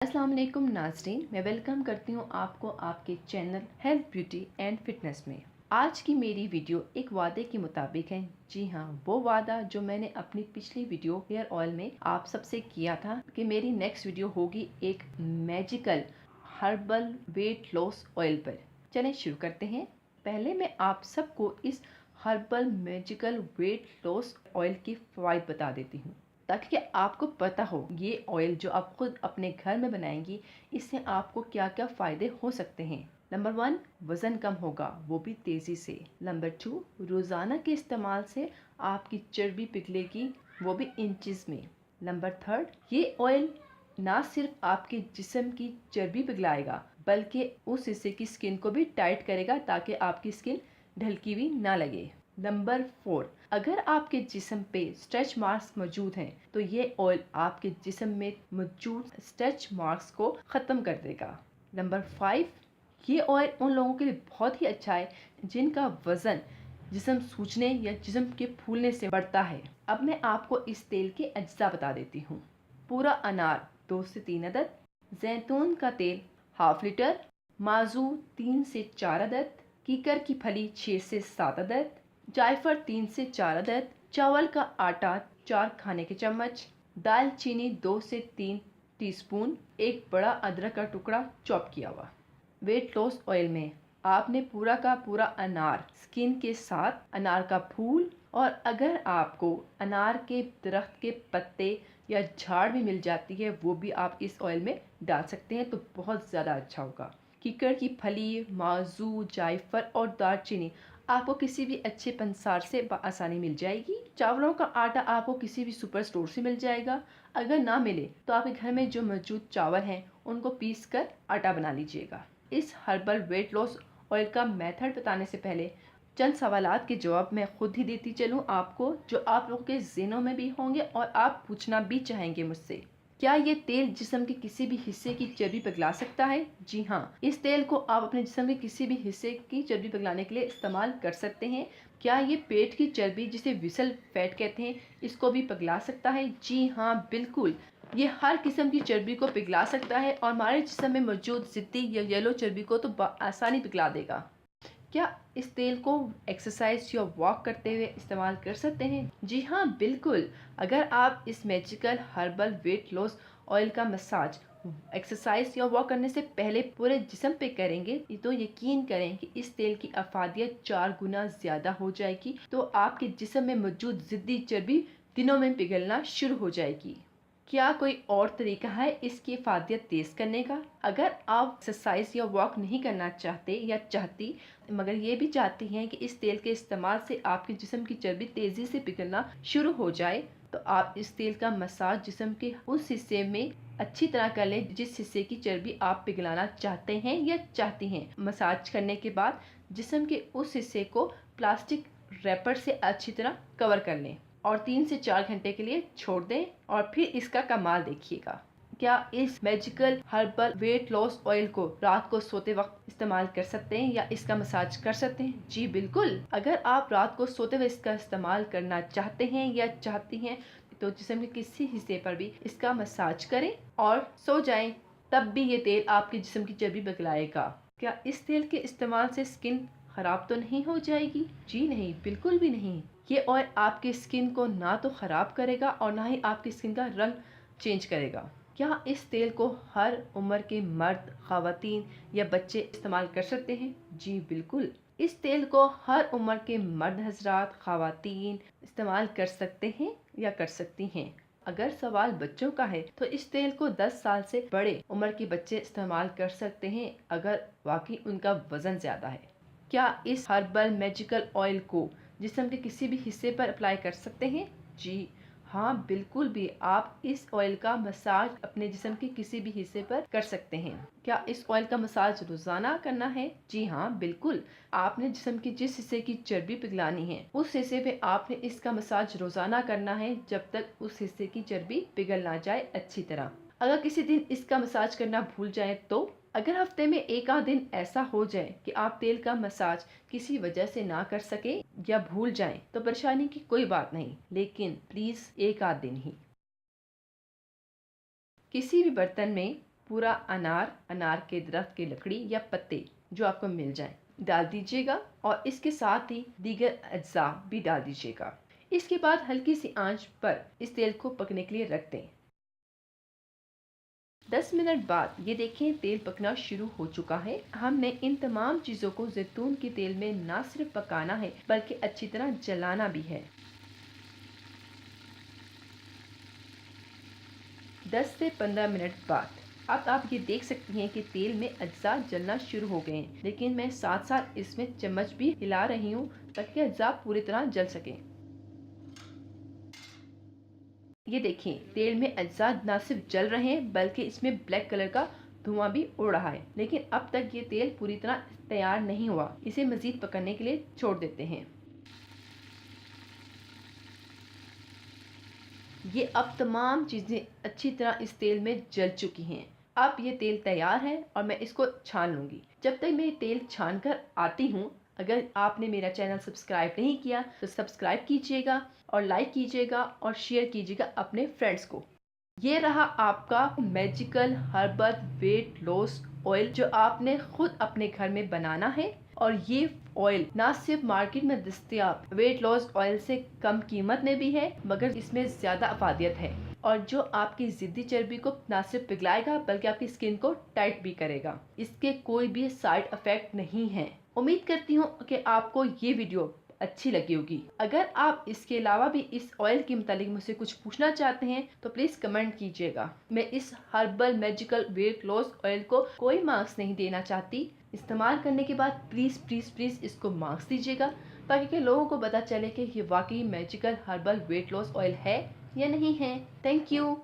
अस्सलाम वालेकुम नाज़रीन, मैं वेलकम करती हूँ आपको आपके channel health beauty and fitness में। आज की मेरी वीडियो एक वादे के मुताबिक है। जी हाँ, वो वादा जो मैंने अपनी पिछली वीडियो हेयर ऑयल में आप सबसे किया था कि मेरी नेक्स्ट वीडियो होगी एक magical herbal weight loss oil पर। चलें शुरू करते हैं। पहले मैं आप सबको इस herbal magical weight loss oil के फ़वाइद बता देती हूँ, ताकि आपको पता हो ये ऑयल जो आप खुद अपने घर में बनाएंगी इससे आपको क्या क्या फ़ायदे हो सकते हैं। नंबर 1, वज़न कम होगा, वो भी तेज़ी से। नंबर 2, रोज़ाना के इस्तेमाल से आपकी चर्बी पिघलेगी, वो भी इंचेस में। नंबर 3, ये ऑयल ना सिर्फ आपके जिस्म की चर्बी पिघलाएगा बल्कि उस हिस्से की स्किन को भी टाइट करेगा ताकि आपकी स्किन ढलकी हुई ना लगे। नंबर 4, अगर आपके जिस्म पे स्ट्रेच मार्क्स मौजूद हैं तो ये ऑयल आपके जिस्म में मौजूद स्ट्रेच मार्क्स को ख़त्म कर देगा। नंबर 5, ये ऑयल उन लोगों के लिए बहुत ही अच्छा है जिनका वज़न जिस्म सूजने या जिस्म के फूलने से बढ़ता है। अब मैं आपको इस तेल के अज्जा बता देती हूँ। पूरा अनार 2 से 3 अदद, जैतून का तेल हाफ लीटर, माजू 3 से 4 अदद, कीकर की फली 6 से 7 अदद, जायफल 3 से 4 अदद, चावल का आटा 4 खाने के चम्मच, दालचीनी 2 से 3 टीस्पून, एक बड़ा अदरक का टुकड़ा चॉप किया हुआ। वेट लॉस ऑयल में आपने पूरा का पूरा अनार स्किन के साथ अनार का फूल, और अगर आपको अनार के दरख्त के पत्ते या झाड़ भी मिल जाती है वो भी आप इस ऑयल में डाल सकते हैं तो बहुत ज़्यादा अच्छा होगा। कीकर की फली, माजू, जायफल और दालचीनी आपको किसी भी अच्छे पंसार से आसानी मिल जाएगी। चावलों का आटा आपको किसी भी सुपर स्टोर से मिल जाएगा। अगर ना मिले तो आपके घर में जो मौजूद चावल हैं उनको पीस कर आटा बना लीजिएगा। इस हर्बल वेट लॉस ऑयल का मेथड बताने से पहले चंद सवालात के जवाब मैं खुद ही देती चलूँ आपको, जो आप लोगों के ज़हनों में भी होंगे और आप पूछना भी चाहेंगे मुझसे। क्या ये तेल जिस्म के किसी भी हिस्से की चर्बी पिघला सकता है? जी हाँ, इस तेल को आप अपने जिस्म के किसी भी हिस्से की चर्बी पिघलाने के लिए इस्तेमाल कर सकते हैं। क्या ये पेट की चर्बी जिसे विसल फैट कहते हैं इसको भी पिघला सकता है? जी हाँ, बिल्कुल। ये हर किस्म की चर्बी को पिघला सकता है और हमारे जिस्म में मौजूद ज़िद्दी या येलो चर्बी को तो आसानी पिघला देगा। क्या इस तेल को एक्सरसाइज या वॉक करते हुए इस्तेमाल कर सकते हैं? जी हाँ, बिल्कुल। अगर आप इस magical herbal weight loss oil का मसाज एक्सरसाइज या वॉक करने से पहले पूरे जिस्म पे करेंगे तो यकीन करें कि इस तेल की अफादियत 4 गुना ज़्यादा हो जाएगी, तो आपके जिस्म में मौजूद ज़िद्दी चर्बी दिनों में पिघलना शुरू हो जाएगी। क्या कोई और तरीका है इसकी इफादियत तेज़ करने का? अगर आप एक्सरसाइज या वॉक नहीं करना चाहते या चाहती मगर ये भी चाहती हैं कि इस तेल के इस्तेमाल से आपके जिस्म की चर्बी तेज़ी से पिघलना शुरू हो जाए, तो आप इस तेल का मसाज जिस्म के उस हिस्से में अच्छी तरह कर लें जिस हिस्से की चर्बी आप पिघलाना चाहते हैं या चाहती हैं। मसाज करने के बाद जिस्म के उस हिस्से को प्लास्टिक रैपर से अच्छी तरह कवर कर लें और 3 से 4 घंटे के लिए छोड़ दें और फिर इसका कमाल देखिएगा। क्या इस magical herbal weight loss oil को रात को सोते वक्त इस्तेमाल कर सकते हैं या इसका मसाज कर सकते हैं? जी बिल्कुल। अगर आप रात को सोते हुए इसका इस्तेमाल करना चाहते हैं या चाहती हैं तो जिस्म के किसी हिस्से पर भी इसका मसाज करें और सो जाएं, तब भी ये तेल आपके जिस्म की चर्बी पिघलाएगा। क्या इस तेल के इस्तेमाल से स्किन खराब तो नहीं हो जाएगी? जी नहीं, बिल्कुल भी नहीं। ये ऑयल आपकी स्किन को ना तो खराब करेगा और ना ही आपकी स्किन का रंग चेंज करेगा। क्या इस तेल को हर उम्र के मर्द, ख़वातीन या बच्चे इस्तेमाल कर सकते हैं? जी बिल्कुल। इस तेल को हर उम्र के मर्द हजरात, ख़वातीन इस्तेमाल कर सकते हैं या कर सकती हैं। अगर सवाल बच्चों का है तो इस तेल को 10 साल से बड़े उम्र के बच्चे इस्तेमाल कर सकते हैं अगर वाकई उनका वज़न ज़्यादा है। क्या इस हर्बल मैजिकल ऑयल को जिस्म के किसी भी हिस्से पर अप्लाई कर सकते हैं? जी हाँ, बिल्कुल भी। आप इस ऑयल का मसाज अपने जिस्म के किसी भी हिस्से पर कर सकते हैं। क्या इस ऑयल का मसाज रोजाना करना है? जी हाँ, बिल्कुल। आपने जिस्म के जिस हिस्से की चर्बी पिघलानी है उस हिस्से पे आपने इसका मसाज रोजाना करना है जब तक उस हिस्से की चर्बी पिघल ना जाए अच्छी तरह। अगर किसी दिन इसका मसाज करना भूल जाए तो अगर हफ्ते में एक आध दिन ऐसा हो जाए कि आप तेल का मसाज किसी वजह से ना कर सके या भूल जाएं तो परेशानी की कोई बात नहीं, लेकिन प्लीज एक आध दिन ही। किसी भी बर्तन में पूरा अनार, अनार के दरख्त की लकड़ी या पत्ते जो आपको मिल जाए डाल दीजिएगा और इसके साथ ही दीगर अज्जा भी डाल दीजिएगा। इसके बाद हल्की सी आंच पर इस तेल को पकने के लिए रख दें। 10 मिनट बाद ये देखें तेल पकना शुरू हो चुका है। हमने इन तमाम चीज़ों को जैतून के तेल में ना सिर्फ पकाना है बल्कि अच्छी तरह जलाना भी है। 10 से 15 मिनट बाद अब आप ये देख सकती हैं कि तेल में अज्जा जलना शुरू हो गए हैं, लेकिन मैं साथ साथ इसमें चम्मच भी हिला रही हूँ ताकि अज्जा पूरी तरह जल सकें। ये देखिए तेल में अज्जा न सिर्फ जल रहे हैं बल्कि इसमें ब्लैक कलर का धुआं भी उड़ रहा है, लेकिन अब तक ये तेल पूरी तरह तैयार नहीं हुआ। इसे मजीद पकने के लिए छोड़ देते हैं। ये अब तमाम चीज़ें अच्छी तरह इस तेल में जल चुकी हैं। अब ये तेल तैयार है और मैं इसको छान लूँगी। जब तक मैं तेल छान कर आती हूँ, अगर आपने मेरा चैनल सब्सक्राइब नहीं किया तो सब्सक्राइब कीजिएगा और लाइक कीजिएगा और शेयर कीजिएगा अपने फ्रेंड्स को। ये रहा आपका magical herbal weight loss oil जो आपने खुद अपने घर में बनाना है। और ये ऑयल ना सिर्फ मार्केट में दस्तयाब वेट लॉस ऑयल से कम कीमत में भी है, मगर इसमें ज्यादा अफादियत है और जो आपकी जिद्दी चर्बी को ना सिर्फ पिघलाएगा बल्कि आपकी स्किन को टाइट भी करेगा। इसके कोई भी साइड इफेक्ट नहीं है। उम्मीद करती हूँ कि आपको ये वीडियो अच्छी लगी होगी। अगर आप इसके अलावा भी इस ऑयल के मुतालिक मुझसे कुछ पूछना चाहते हैं तो प्लीज कमेंट कीजिएगा। मैं इस herbal magical weight loss oil को कोई मार्क्स नहीं देना चाहती। इस्तेमाल करने के बाद प्लीज प्लीज प्लीज इसको मार्क्स दीजिएगा ताकि कि लोगों को पता चले कि ये वाकई magical herbal weight loss oil है या नहीं है। Thank you.